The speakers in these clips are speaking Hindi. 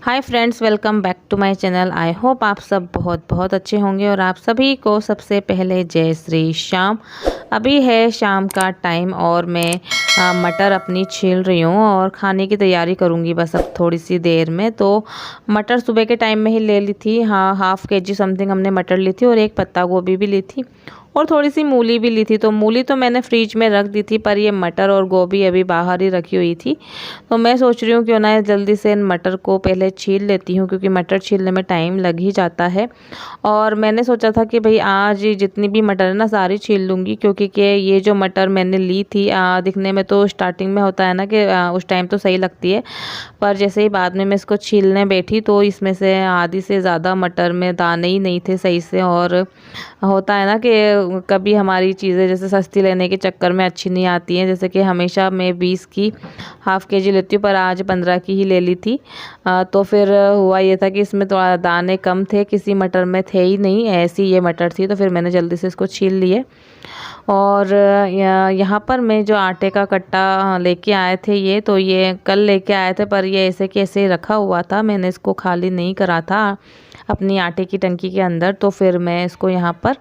Hi friends, welcome back to my channel. I hope आप सब बहुत बहुत अच्छे होंगे और आप सभी को सबसे पहले जय श्री श्याम। अभी है शाम का टाइम और मैं मटर अपनी छील रही हूँ और खाने की तैयारी करूँगी बस अब थोड़ी सी देर में। तो मटर सुबह के टाइम में ही ले ली थी, हाँ, हाफ़ केजी समथिंग हमने मटर ली थी और एक पत्ता गोभी भी ली थी और थोड़ी सी मूली भी ली थी। तो मूली तो मैंने फ्रिज में रख दी थी, पर ये मटर और गोभी अभी बाहर ही रखी हुई थी। तो मैं सोच रही हूँ क्यों ना जल्दी से इन मटर को पहले छील लेती हूँ, क्योंकि मटर छीलने में टाइम लग ही जाता है। और मैंने सोचा था कि भाई आज जितनी भी मटर है ना सारी छील लूँगी, क्योंकि ये जो मटर मैंने ली थी दिखने में तो स्टार्टिंग में होता है ना कि उस टाइम तो सही लगती है, पर जैसे ही बाद में मैं इसको छीलने बैठी तो इसमें से आधी से ज़्यादा मटर में दाने ही नहीं थे सही से। और होता है ना कि कभी हमारी चीज़ें जैसे सस्ती लेने के चक्कर में अच्छी नहीं आती हैं, जैसे कि हमेशा मैं 20 की हाफ़ केजी लेती हूँ पर आज 15 की ही ले ली थी। तो फिर हुआ ये था कि इसमें थोड़ा दाने कम थे, किसी मटर में थे ही नहीं, ऐसी ये मटर थी। तो फिर मैंने जल्दी से इसको छील लिए। और यहाँ पर मैं जो आटे का कट्टा लेके आए थे ये कल लेके आए थे, पर ये ऐसे के ऐसे रखा हुआ था, मैंने इसको खाली नहीं करा था अपनी आटे की टंकी के अंदर। तो फिर मैं इसको यहाँ पर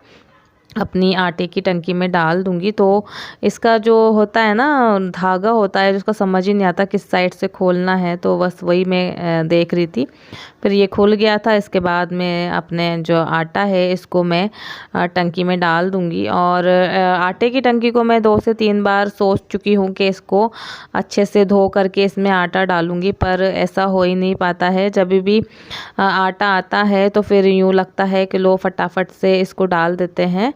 अपनी आटे की टंकी में डाल दूंगी। तो इसका जो होता है ना धागा होता है जिसका समझ ही नहीं आता किस साइड से खोलना है, तो बस वही मैं देख रही थी। फिर ये खुल गया था। इसके बाद में अपने जो आटा है इसको मैं टंकी में डाल दूंगी। और आटे की टंकी को मैं 2 से 3 बार सोच चुकी हूँ कि इसको अच्छे से धो करके इसमें आटा डालूंगी, पर ऐसा हो ही नहीं पाता है। जब भी आटा आता है तो फिर यूँ लगता है कि लो फटाफट से इसको डाल देते हैं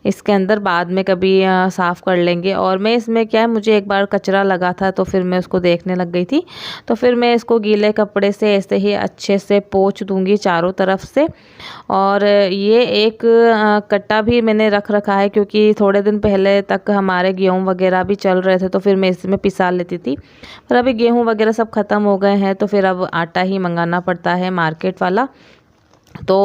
इसके अंदर, बाद में कभी साफ़ कर लेंगे। और मैं इसमें क्या है, मुझे एक बार कचरा लगा था तो फिर मैं उसको देखने लग गई थी। तो फिर मैं इसको गीले कपड़े से ऐसे ही अच्छे से पोंछ दूंगी चारों तरफ से। और ये एक कट्टा भी मैंने रख रखा है, क्योंकि थोड़े दिन पहले तक हमारे गेहूँ वगैरह भी चल रहे थे तो फिर मैं इसमें पिसा लेती थी, पर अभी गेहूँ वगैरह सब ख़त्म हो गए हैं तो फिर अब आटा ही मंगाना पड़ता है मार्केट वाला। तो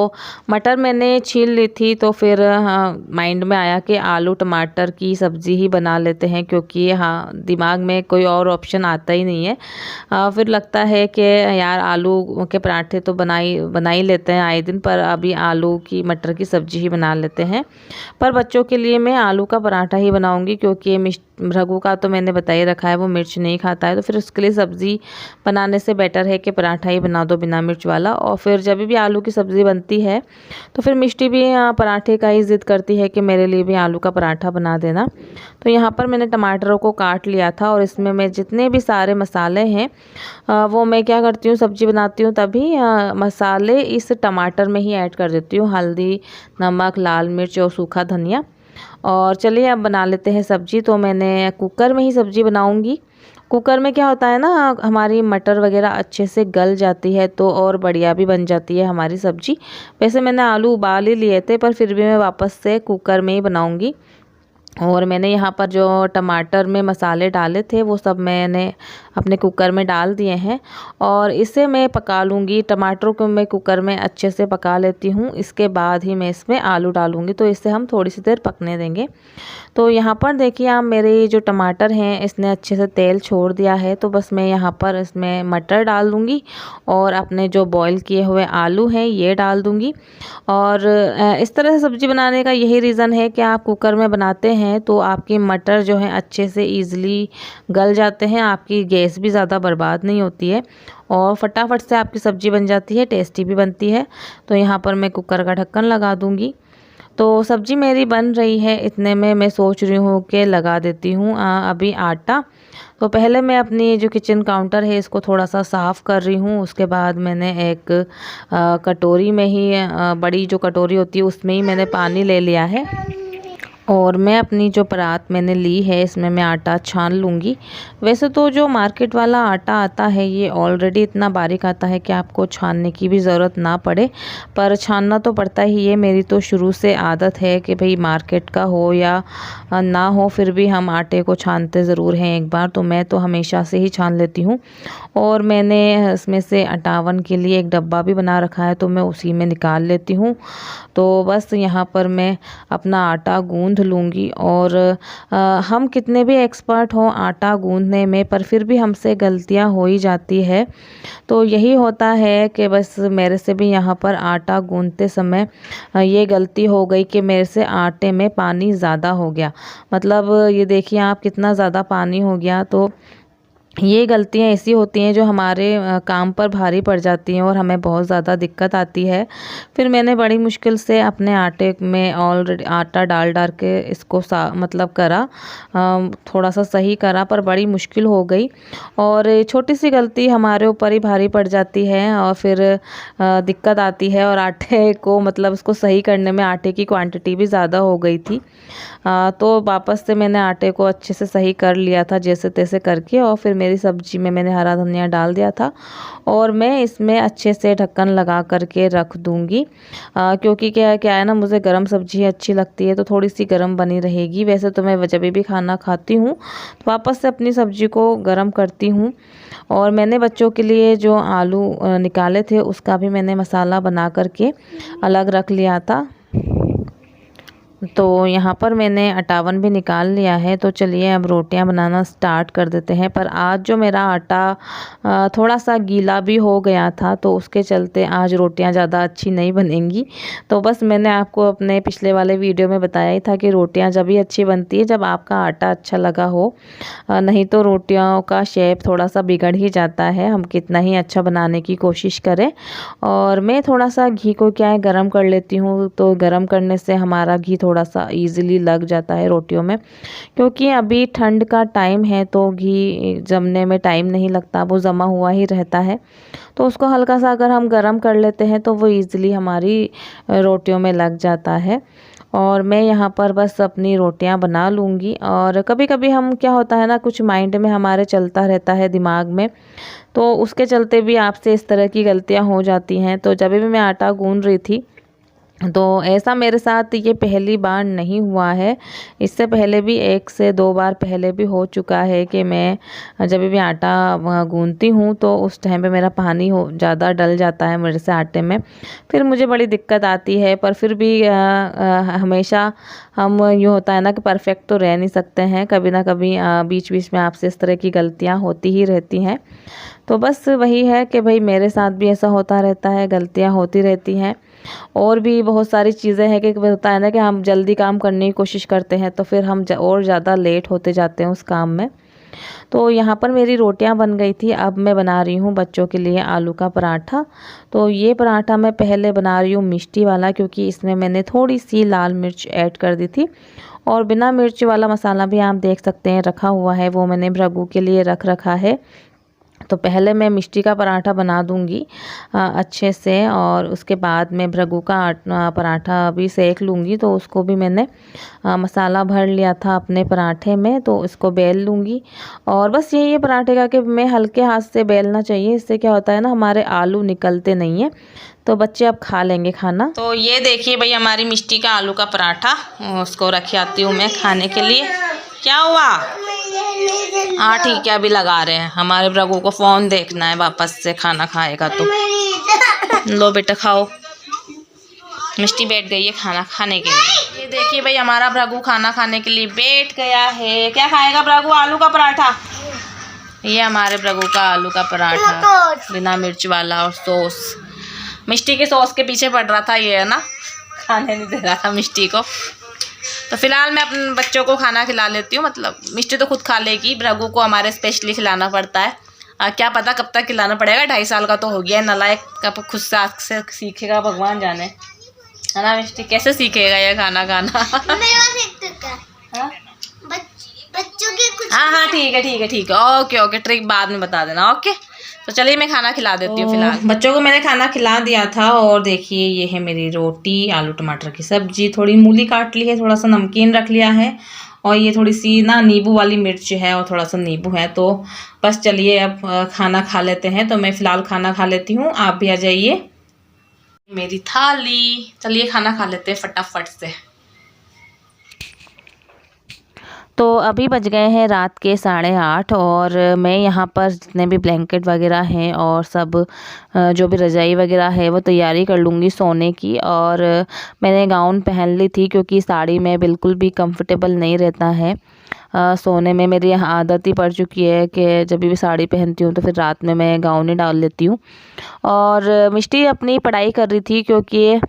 मटर मैंने छील ली थी। तो फिर हाँ, माइंड में आया कि आलू टमाटर की सब्ज़ी ही बना लेते हैं, क्योंकि हाँ दिमाग में कोई और ऑप्शन आता ही नहीं है। फिर लगता है कि यार आलू के पराठे तो बना ही लेते हैं आए दिन, पर अभी आलू की मटर की सब्ज़ी ही बना लेते हैं। पर बच्चों के लिए मैं आलू का पराठा ही बनाऊंगी, क्योंकि रघु का तो मैंने बता ही रखा है वो मिर्च नहीं खाता है। तो फिर उसके लिए सब्ज़ी बनाने से बेटर है कि पराठा ही बना दो बिना मिर्च वाला। और फिर जब भी आलू की सब्ज़ी बनती है तो फिर मिष्टी भी पराठे का ही ज़िद करती है कि मेरे लिए भी आलू का पराठा बना देना। तो यहाँ पर मैंने टमाटरों को काट लिया था और इसमें मैं जितने भी सारे मसाले हैं वो मैं क्या करती हूँ, सब्ज़ी बनाती हूँ तभी मसाले इस टमाटर में ही ऐड कर देती हूँ, हल्दी, नमक, लाल मिर्च और सूखा धनिया। और चलिए अब बना लेते हैं सब्ज़ी। तो मैंने कुकर में ही सब्ज़ी बनाऊंगी। कुकर में क्या होता है ना, हमारी मटर वगैरह अच्छे से गल जाती है तो और बढ़िया भी बन जाती है हमारी सब्ज़ी। वैसे मैंने आलू उबाल ही लिए थे, पर फिर भी मैं वापस से कुकर में ही बनाऊंगी। और मैंने यहाँ पर जो टमाटर में मसाले डाले थे वो सब मैंने अपने कुकर में डाल दिए हैं और इसे मैं पका लूँगी। टमाटरों को मैं कुकर में अच्छे से पका लेती हूँ, इसके बाद ही मैं इसमें आलू डालूँगी। तो इसे हम थोड़ी सी देर पकने देंगे। तो यहाँ पर देखिए आप, मेरे जो टमाटर हैं इसने अच्छे से तेल छोड़ दिया है। तो बस मैं यहाँ पर इसमें मटर डाल दूँगी और अपने जो बॉईल किए हुए आलू हैं ये डाल दूँगी। और इस तरह से सब्ज़ी बनाने का यही रीज़न है कि आप कुकर में बनाते हैं तो आपकी मटर जो है अच्छे से ईज़िली गल जाते हैं, आपकी गैस भी ज़्यादा बर्बाद नहीं होती है और फटाफट से आपकी सब्ज़ी बन जाती है, टेस्टी भी बनती है। तो यहाँ पर मैं कुकर का ढक्कन लगा दूँगी। तो सब्ज़ी मेरी बन रही है, इतने में मैं सोच रही हूँ कि लगा देती हूँ अभी आटा। तो पहले मैं अपनी जो किचन काउंटर है इसको थोड़ा सा साफ़ कर रही हूँ। उसके बाद मैंने एक कटोरी में ही बड़ी जो कटोरी होती है उसमें ही मैंने पानी ले लिया है और मैं अपनी जो परात मैंने ली है इसमें मैं आटा छान लूँगी। वैसे तो जो मार्केट वाला आटा आता है ये ऑलरेडी इतना बारीक आता है कि आपको छानने की भी ज़रूरत ना पड़े, पर छानना तो पड़ता ही है। मेरी तो शुरू से आदत है कि भाई मार्केट का हो या ना हो फिर भी हम आटे को छानते ज़रूर हैं एक बार, तो मैं तो हमेशा से ही छान लेती हूँ। और मैंने इसमें से अटावन के लिए एक डब्बा भी बना रखा है तो मैं उसी में निकाल लेती हूँ। तो बस यहाँ पर मैं अपना आटा गूँध गूंद लूँगी। और हम कितने भी एक्सपर्ट हों आटा गूंदने में, पर फिर भी हमसे गलतियां हो ही जाती है। तो यही होता है कि बस मेरे से भी यहाँ पर आटा गूंदते समय ये गलती हो गई कि मेरे से आटे में पानी ज़्यादा हो गया। मतलब ये देखिए आप, कितना ज़्यादा पानी हो गया। तो ये गलतियाँ ऐसी होती हैं जो हमारे काम पर भारी पड़ जाती हैं और हमें बहुत ज़्यादा दिक्कत आती है। फिर मैंने बड़ी मुश्किल से अपने आटे में ऑलरेडी आटा डाल डाल के इसको मतलब करा, थोड़ा सा सही करा, पर बड़ी मुश्किल हो गई। और छोटी सी गलती हमारे ऊपर ही भारी पड़ जाती है और फिर दिक्कत आती है। और आटे को मतलब इसको सही करने में आटे की क्वांटिटी भी ज़्यादा हो गई थी। तो वापस से मैंने आटे को अच्छे से सही कर लिया था जैसे तैसे करके। और फिर मेरी सब्जी में मैंने हरा धनिया डाल दिया था और मैं इसमें अच्छे से ढक्कन लगा करके रख दूंगी, क्योंकि क्या है ना, मुझे गरम सब्जी अच्छी लगती है तो थोड़ी सी गरम बनी रहेगी। वैसे तो मैं जब भी खाना खाती हूँ तो वापस से अपनी सब्जी को गरम करती हूँ। और मैंने बच्चों के लिए जो आलू निकाले थे उसका भी मैंने मसाला बना करके अलग रख लिया था। तो यहाँ पर मैंने अटावन भी निकाल लिया है। तो चलिए अब रोटियां बनाना स्टार्ट कर देते हैं। पर आज जो मेरा आटा थोड़ा सा गीला भी हो गया था तो उसके चलते आज रोटियां ज़्यादा अच्छी नहीं बनेंगी। तो बस मैंने आपको अपने पिछले वाले वीडियो में बताया ही था कि रोटियां जब ही अच्छी बनती है जब आपका आटा अच्छा लगा हो, नहीं तो रोटियों का शेप थोड़ा सा बिगड़ ही जाता है, हम कितना ही अच्छा बनाने की कोशिश करें। और मैं थोड़ा सा घी को क्या है गरम कर लेती हूँ, तो गरम करने से हमारा घी थोड़ा सा इजीली लग जाता है रोटियों में। क्योंकि अभी ठंड का टाइम है तो घी जमने में टाइम नहीं लगता, वो जमा हुआ ही रहता है। तो उसको हल्का सा अगर हम गरम कर लेते हैं तो वो इजीली हमारी रोटियों में लग जाता है। और मैं यहाँ पर बस अपनी रोटियां बना लूँगी। और कभी कभी हम क्या होता है ना, कुछ माइंड में हमारे चलता रहता है दिमाग में, तो उसके चलते भी आपसे इस तरह की गलतियां हो जाती हैं। तो जब भी मैं आटा गूंद रही थी तो ऐसा मेरे साथ ये पहली बार नहीं हुआ है, इससे पहले भी 1 से 2 बार पहले भी हो चुका है कि मैं जब भी आटा गूंदती हूँ तो उस टाइम पे मेरा पानी हो ज़्यादा डल जाता है मेरे से आटे में, फिर मुझे बड़ी दिक्कत आती है। पर फिर भी हमेशा हम यूँ होता है ना कि परफेक्ट तो रह नहीं सकते हैं, कभी ना कभी बीच बीच में आपसे इस तरह की गलतियाँ होती ही रहती हैं। तो बस वही है कि भाई मेरे साथ भी ऐसा होता रहता है, गलतियाँ होती रहती हैं। और भी बहुत सारी चीज़ें हैं कि होता है ना कि हम जल्दी काम करने की कोशिश करते हैं तो फिर हम और ज़्यादा लेट होते जाते हैं उस काम में। तो यहाँ पर मेरी रोटियां बन गई थी। अब मैं बना रही हूँ बच्चों के लिए आलू का पराठा। तो ये पराठा मैं पहले बना रही हूँ मिष्टी वाला, क्योंकि इसमें मैंने थोड़ी सी लाल मिर्च ऐड कर दी थी। और बिना मिर्च वाला मसाला भी आप देख सकते हैं रखा हुआ है, वो मैंने भृगु के लिए रख रखा है। तो पहले मैं मिष्टी का पराठा बना दूंगी अच्छे से, और उसके बाद मैं भृगु का पराठा भी सेक लूँगी। तो उसको भी मैंने मसाला भर लिया था अपने पराठे में, तो इसको बेल लूँगी। और बस यही है पराठे का कि मैं हल्के हाथ से बेलना चाहिए, इससे क्या होता है ना हमारे आलू निकलते नहीं हैं, तो बच्चे अब खा लेंगे खाना। तो ये देखिए भाई हमारी मिष्टी का आलू का पराठा, उसको रख आती हूँ मैं खाने के लिए। क्या हुआ? हाँ ठीक है, अभी लगा रहे हैं। हमारे भृगु को फ़ोन देखना है, वापस से खाना खाएगा तो। लो बेटा खाओ। मिष्टी बैठ गई है खाना खाने के लिए। ये देखिए भाई हमारा भृगु खाना खाने के लिए बैठ गया है। क्या खाएगा भृगु? आलू का पराठा। ये हमारे भृगु का आलू का पराठा बिना मिर्च वाला और सॉस। मिष्टी के सॉस के पीछे पड़ रहा था ये, है ना, खाने नहीं दे रहा था मिष्टी को। तो फिलहाल मैं अपने बच्चों को खाना खिला लेती हूँ। मतलब मिष्टी तो खुद खा लेगी, भृगु को हमारे स्पेशली खिलाना पड़ता है। क्या पता कब तक खिलाना पड़ेगा, 2.5 साल का तो हो गया है, नालायक कब खुद से सीखेगा भगवान जाने, है ना मिष्टी? कैसे सीखेगा ये खाना खाना? बच्चों के कुछ हाँ ठीक है ओके ओके, ट्रिक बाद में बता देना। ओके तो चलिए मैं खाना खिला देती हूँ। फिलहाल बच्चों को मैंने खाना खिला दिया था। और देखिए ये है मेरी रोटी, आलू टमाटर की सब्जी, थोड़ी मूली काट ली है, थोड़ा सा नमकीन रख लिया है, और ये थोड़ी सी ना नींबू वाली मिर्च है और थोड़ा सा नींबू है। तो बस चलिए अब खाना खा लेते हैं। तो मैं फ़िलहाल खाना खा लेती हूँ, आप भी आ जाइए। मेरी थाली, चलिए खाना खा लेते हैं फटाफट से। तो अभी बज गए हैं रात के 8:30 और मैं यहाँ पर जितने भी ब्लैंकेट वगैरह हैं और सब जो भी रज़ाई वगैरह है वो तैयारी कर लूँगी सोने की। और मैंने गाउन पहन ली थी क्योंकि साड़ी में बिल्कुल भी कंफर्टेबल नहीं रहता है सोने में। मेरी यहाँ आदत ही पड़ चुकी है कि जब भी साड़ी पहनती हूँ तो फिर रात में मैं गाउन ही डाल लेती हूँ। और मिष्टी अपनी पढ़ाई कर रही थी क्योंकि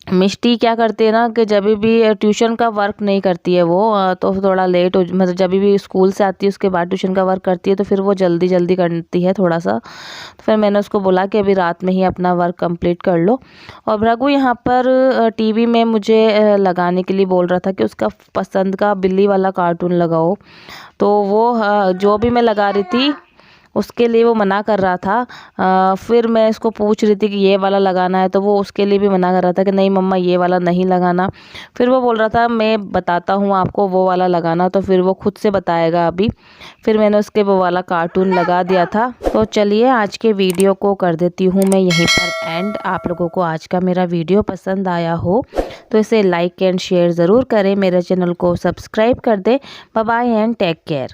मिष्टी क्या करती है ना कि जब भी ट्यूशन का वर्क नहीं करती है वो तो थोड़ा लेट हो मतलब जब भी स्कूल से आती है उसके बाद ट्यूशन का वर्क करती है तो फिर वो जल्दी जल्दी करती है थोड़ा सा। तो फिर मैंने उसको बोला कि अभी रात में ही अपना वर्क कंप्लीट कर लो। और भृगु यहाँ पर टीवी में मुझे लगाने के लिए बोल रहा था कि उसका पसंद का बिल्ली वाला कार्टून लगाओ। तो वो जो भी मैं लगा रही थी उसके लिए वो मना कर रहा था। फिर मैं इसको पूछ रही थी कि ये वाला लगाना है तो वो उसके लिए भी मना कर रहा था कि नहीं मम्मा ये वाला नहीं लगाना। फिर वो बोल रहा था मैं बताता हूँ आपको वो वाला लगाना, तो फिर वो खुद से बताएगा अभी। फिर मैंने उसके वो वाला कार्टून लगा दिया था। तो चलिए आज के वीडियो को कर देती हूँ मैं यहीं पर एंड। आप लोगों को आज का मेरा वीडियो पसंद आया हो तो इसे लाइक एंड शेयर ज़रूर करें, मेरे चैनल को सब्सक्राइब कर दें। Bye bye and take care.